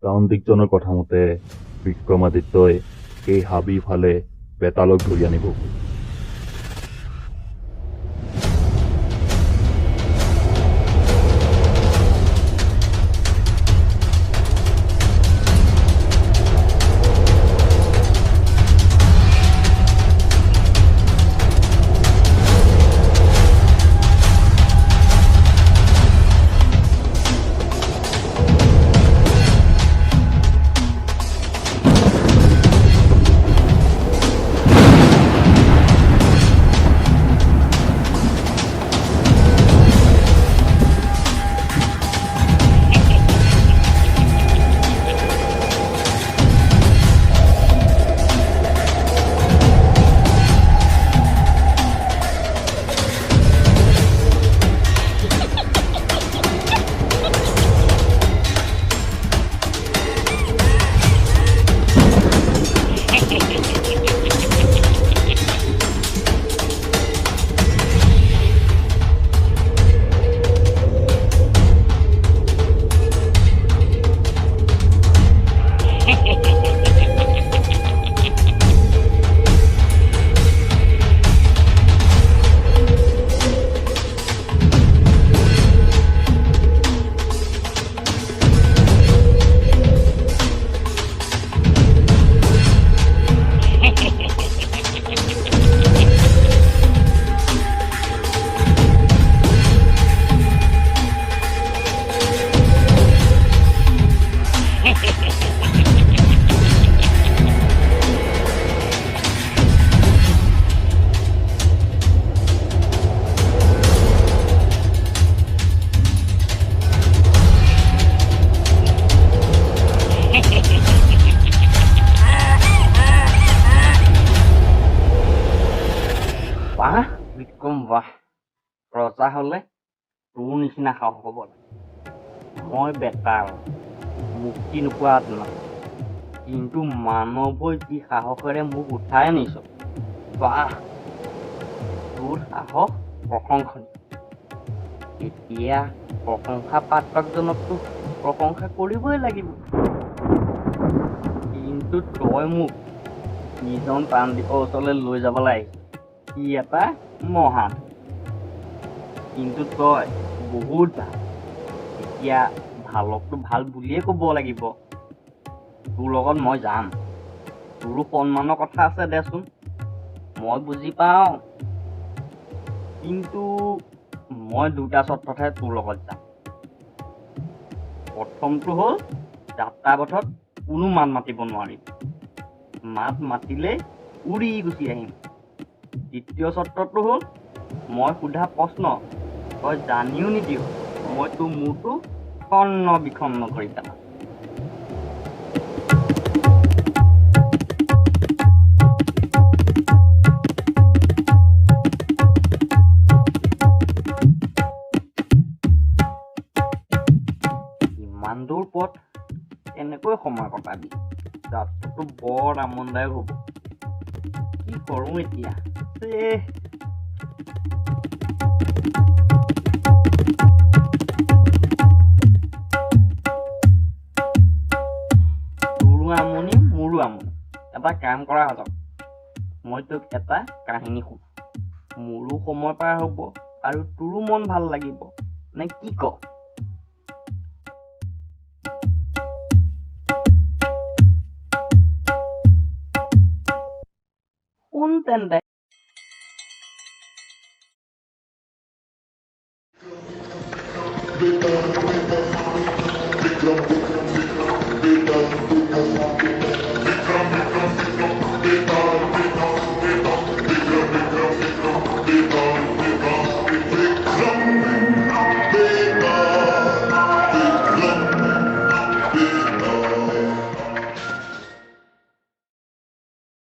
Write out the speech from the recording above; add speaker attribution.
Speaker 1: প্ৰান্তিকজনৰ কথা মতে বিক্ৰমাদিত্যই এই হাবিৰ ফালে বেতালক ধৰি আনিব।
Speaker 2: ৰজা হলে তোৰ নিচিনা সাহস হ'ব লাগে। মই বেটাল, মুক্তি নোপোৱা আত্মা, কিন্তু মানৱই যি সাহসেৰে মোক উঠাই আনিছ, বাহ, তোৰ সাহস প্ৰশংসনীয়। এতিয়া প্ৰশংসা পাত্ৰজনকতো প্ৰশংসা কৰিবই লাগিব, কিন্তু তই মোক নিজন প্ৰাণদ্বীপৰ ওচৰলৈ লৈ যাবলৈ আহিছ, ই এটা মহান। কিন্তু তই বহুত ভাল। এতিয়া ভালকতো ভাল বুলিয়ে ক'ব লাগিব। তোৰ লগত মই যাম, তোৰো সন্মানৰ কথা আছে দেচোন, মই বুজি পাওঁ, কিন্তু মই দুটা চৰ্ততহে তোৰ লগত যাম। প্ৰথমটো হ'ল যাত্ৰাপথত কোনো মাত মাতিব নোৱাৰিম, মাত মাতিলে উৰি গুচি আহিম। দ্বিতীয় চৰ্তটো হ'ল মই সোধা প্ৰশ্ন তই জানিও নিদিও, মই তোৰ মূৰটো খন্ন বিখন্ন কৰি পেলাম। ইমান দূৰ পথ এনেকৈ সময় কটাবি, যাত্ৰাটো বৰ আমোদদায়ক হ'ব। কি কৰোঁ এতিয়া? তোৰো আমনি মোৰো আমনি, এটা কাম কৰা হওক, মই তোক এটা কাহিনী শুনো, মোৰো সময় পাৰ হ'ব আৰু তোৰো মন ভাল লাগিব, নে কি ক? শুন তেন্তে।